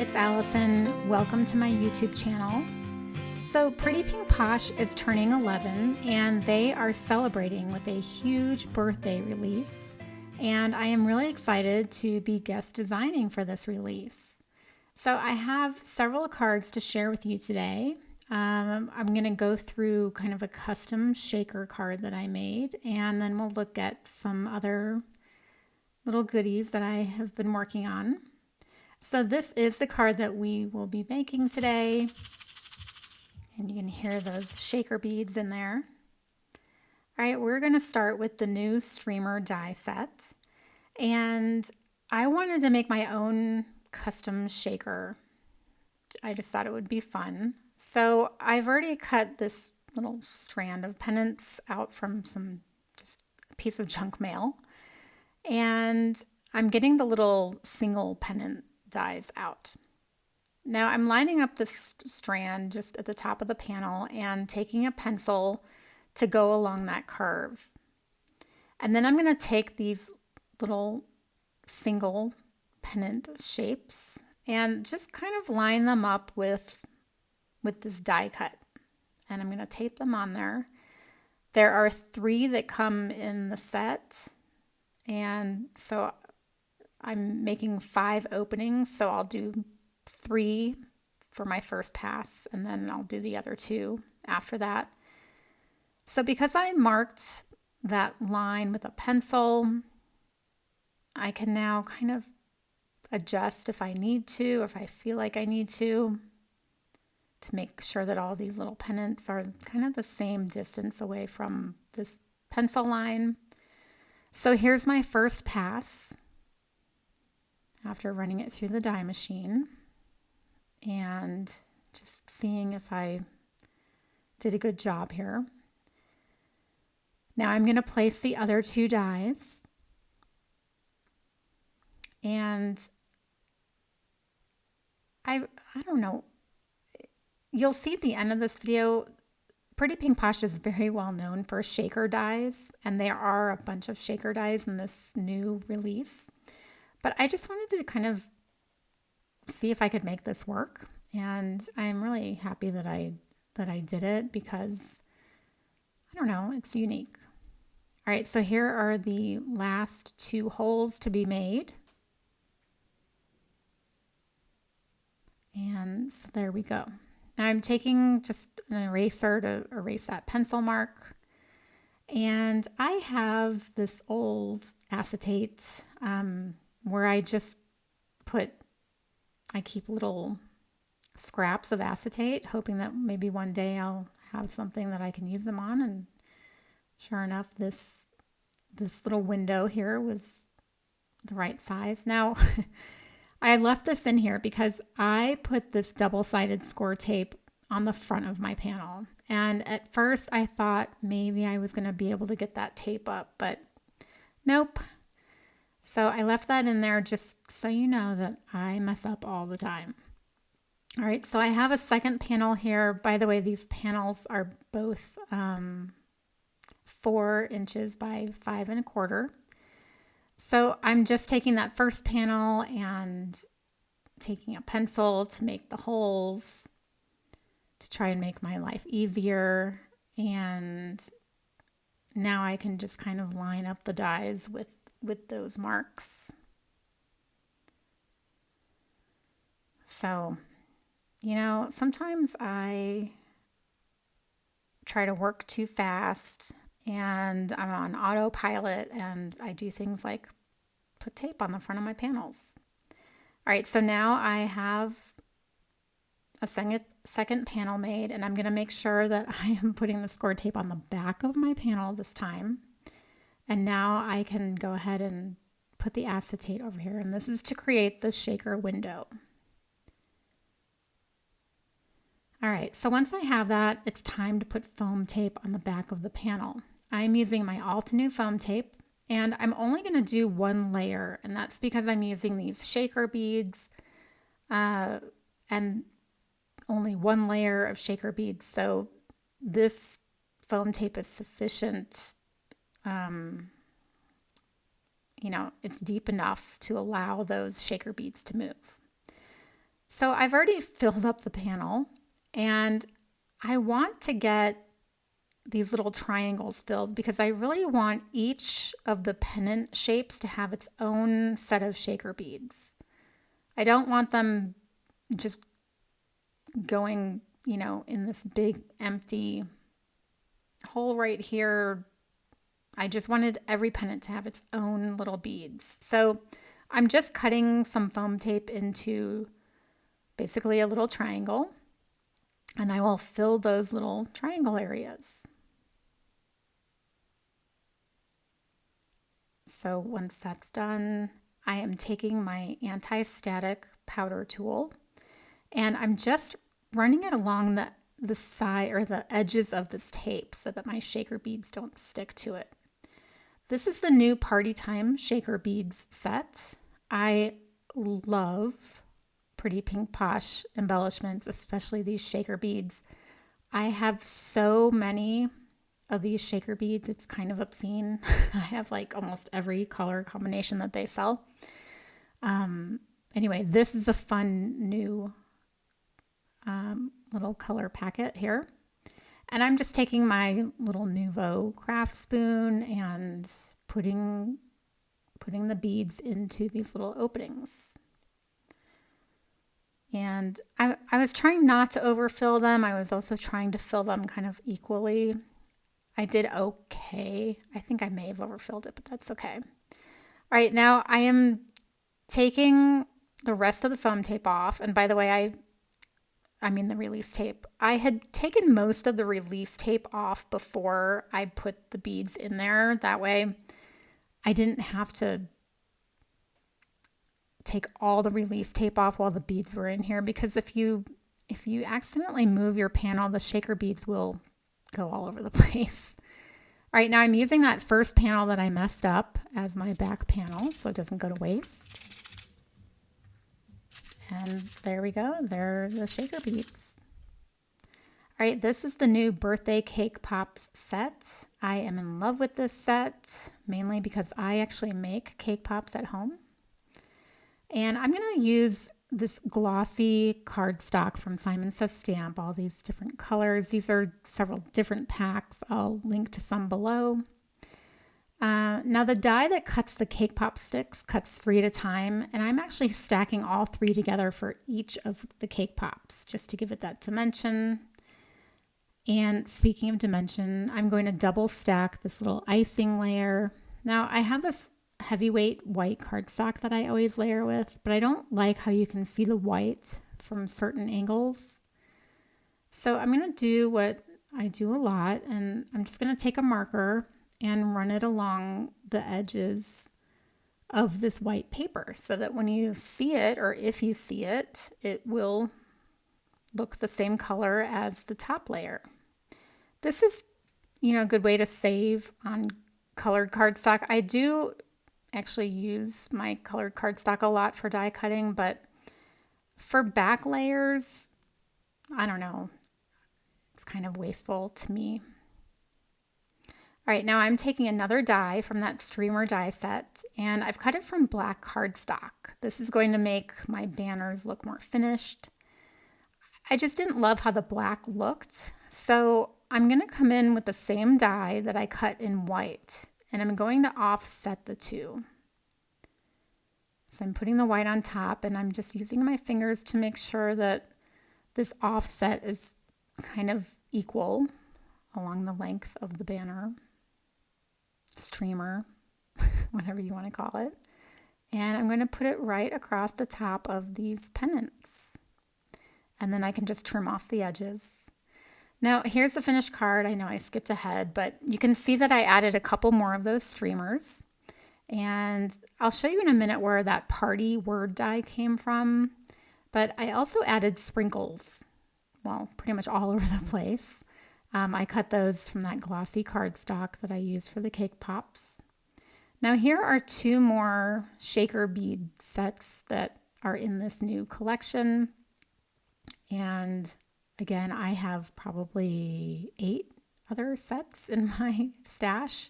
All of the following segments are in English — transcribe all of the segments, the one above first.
it's Allison. Welcome to my YouTube channel. So Pretty Pink Posh is turning 11 and they are celebrating with a huge birthday release. And I am really excited to be guest designing for this release. So I have several cards to share with you today. I'm going to go through kind of a custom shaker card that I made, and then we'll look at some other little goodies that I have been working on. So this is the card that we will be making today. And you can hear those shaker beads in there. All right, we're going to start with the new streamer die set. And I wanted to make my own custom shaker. I just thought it would be fun. So I've already cut this little strand of pennants out from just a piece of junk mail. And I'm getting the little single pennant dies out. Now I'm lining up this strand just at the top of the panel and taking a pencil to go along that curve. And then I'm going to take these little single pennant shapes and just kind of line them up with this die cut. And I'm going to tape them on there. There are 3 that come in the set. And so I'm making 5 openings, so I'll do 3 for my first pass, and then I'll do the other 2 after that. So because I marked that line with a pencil, I can now kind of adjust if I need to, if I feel like I need to make sure that all these little pennants are kind of the same distance away from this pencil line. So here's my first pass after running it through the die machine and just seeing if I did a good job here. Now I'm going to place the other 2 dies, and I don't know, you'll see at the end of this video, Pretty Pink Posh is very well known for shaker dies, and there are a bunch of shaker dies in this new release. But I just wanted to kind of see if I could make this work, and I'm really happy that I did it because, I don't know, it's unique. All right, so here are the last 2 holes to be made. And so there we go. Now I'm taking just an eraser to erase that pencil mark. And I have this old acetate where I keep little scraps of acetate, hoping that maybe one day I'll have something that I can use them on. And sure enough, this little window here was the right size. Now, I left this in here because I put this double-sided score tape on the front of my panel. And at first I thought maybe I was going to be able to get that tape up, but nope. So I left that in there just so you know that I mess up all the time. All right, so I have a second panel here. By the way, these panels are both 4 inches by 5 1/4. So I'm just taking that first panel and taking a pencil to make the holes to try and make my life easier. And now I can just kind of line up the dies with those marks. So, you know, sometimes I try to work too fast and I'm on autopilot and I do things like put tape on the front of my panels. All right, so now I have a second panel made, and I'm going to make sure that I am putting the score tape on the back of my panel this time. And now I can go ahead and put the acetate over here, and this is to create the shaker window. All right, so once I have that, it's time to put foam tape on the back of the panel. I'm using my Altenew foam tape, and I'm only going to do 1 layer, and that's because I'm using these shaker beads and only 1 layer of shaker beads. So this foam tape is sufficient. It's deep enough to allow those shaker beads to move. So I've already filled up the panel, and I want to get these little triangles filled because I really want each of the pennant shapes to have its own set of shaker beads. I don't want them just going, in this big empty hole right here. I just wanted every pennant to have its own little beads. So I'm just cutting some foam tape into basically a little triangle, and I will fill those little triangle areas. So once that's done, I am taking my anti-static powder tool, and I'm just running it along the side or the edges of this tape so that my shaker beads don't stick to it. This is the new Party Time Shaker Beads set. I love Pretty Pink Posh embellishments, especially these shaker beads. I have so many of these shaker beads, it's kind of obscene. I have like almost every color combination that they sell. Anyway, this is a fun new little color packet here. And I'm just taking my little Nouveau craft spoon and putting the beads into these little openings. And I was trying not to overfill them. I was also trying to fill them kind of equally. I did okay. I think I may have overfilled it, but that's okay. All right, now I am taking the rest of the foam tape off. And by the way, I mean the release tape. I had taken most of the release tape off before I put the beads in there. That way I didn't have to take all the release tape off while the beads were in here, because if you accidentally move your panel, the shaker beads will go all over the place. All right, now I'm using that first panel that I messed up as my back panel so it doesn't go to waste. And there we go. There are the shaker beads. All right, this is the new Birthday Cake Pops set. I am in love with this set, mainly because I actually make cake pops at home. And I'm going to use this glossy cardstock from Simon Says Stamp, all these different colors. These are several different packs. I'll link to some below. Now the die that cuts the cake pop sticks cuts 3 at a time, and I'm actually stacking all 3 together for each of the cake pops just to give it that dimension. And speaking of dimension, I'm going to double stack this little icing layer. Now I have this heavyweight white cardstock that I always layer with, but I don't like how you can see the white from certain angles. So I'm going to do what I do a lot, and I'm just going to take a marker and run it along the edges of this white paper so that when you see it, or if you see it, it will look the same color as the top layer. This is, a good way to save on colored cardstock. I do actually use my colored cardstock a lot for die cutting, but for back layers, I don't know, it's kind of wasteful to me. All right, now I'm taking another die from that streamer die set, and I've cut it from black cardstock. This is going to make my banners look more finished. I just didn't love how the black looked, so I'm going to come in with the same die that I cut in white, and I'm going to offset the two. So I'm putting the white on top, and I'm just using my fingers to make sure that this offset is kind of equal along the length of the banner, streamer, whatever you want to call it. And I'm going to put it right across the top of these pennants. And then I can just trim off the edges. Now here's the finished card. I know I skipped ahead, but you can see that I added a couple more of those streamers. And I'll show you in a minute where that party word die came from. But I also added sprinkles, well, pretty much all over the place. I cut those from that glossy cardstock that I used for the cake pops. Now here are 2 more shaker bead sets that are in this new collection. And again, I have probably 8 other sets in my stash.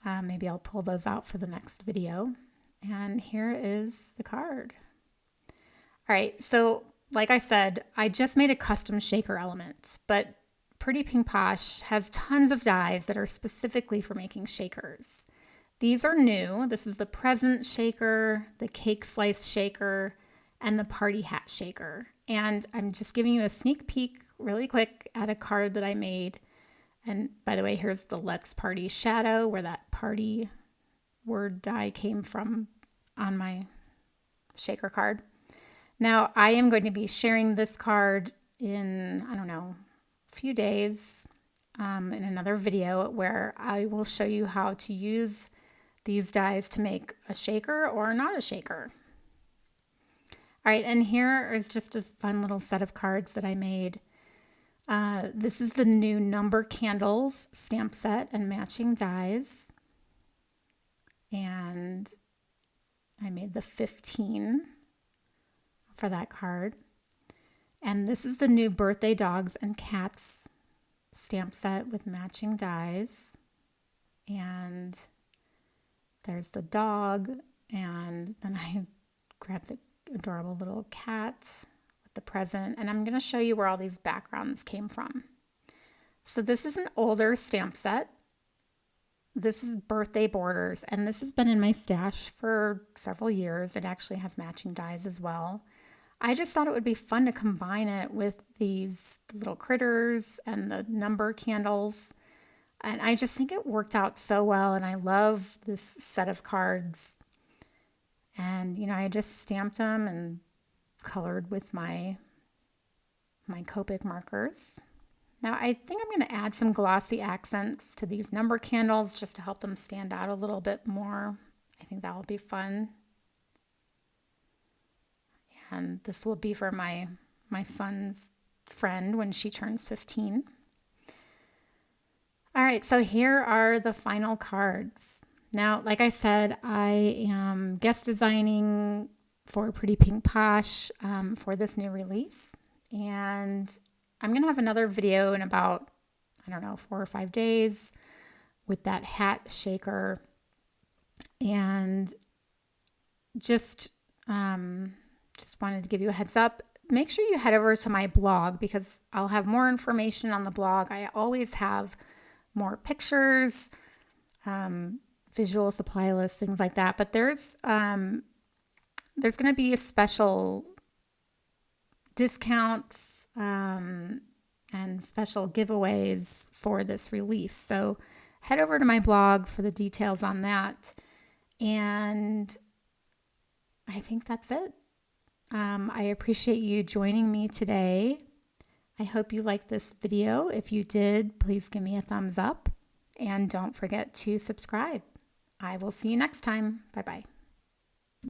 Maybe I'll pull those out for the next video. And here is the card. All right, so like I said, I just made a custom shaker element, but Pretty Pink Posh has tons of dies that are specifically for making shakers. These are new. This is the present shaker, the cake slice shaker, and the party hat shaker. And I'm just giving you a sneak peek really quick at a card that I made. And by the way, here's the Let's Party shadow where that party word die came from on my shaker card. Now I am going to be sharing this card in, I don't know, a few days in another video where I will show you how to use these dies to make a shaker or not a shaker. All right, and here is just a fun little set of cards that I made. This is the new number candles stamp set and matching dies. And I made the 15 for that card. And this is the new birthday dogs and cats stamp set with matching dies. And there's the dog, and then I grabbed the adorable little cat with the present, and I'm going to show you where all these backgrounds came from. So this is an older stamp set. This is birthday borders, and this has been in my stash for several years. It actually has matching dies as well. I just thought it would be fun to combine it with these little critters and the number candles. And I just think it worked out so well, and I love this set of cards. And, you know, I just stamped them and colored with my Copic markers. Now I think I'm going to add some glossy accents to these number candles just to help them stand out a little bit more. I think that will be fun. And this will be for my son's friend when she turns 15. All right, so here are the final cards. Now, like I said, I am guest designing for Pretty Pink Posh for this new release. And I'm going to have another video in about, I don't know, 4 or 5 days with that hat shaker. And just wanted to give you a heads up. Make sure you head over to my blog because I'll have more information on the blog. I always have more pictures, visual supply lists, things like that. But there's going to be a special discounts and special giveaways for this release. So head over to my blog for the details on that. And I think that's it. I appreciate you joining me today. I hope you liked this video. If you did, please give me a thumbs up and don't forget to subscribe. I will see you next time. Bye-bye.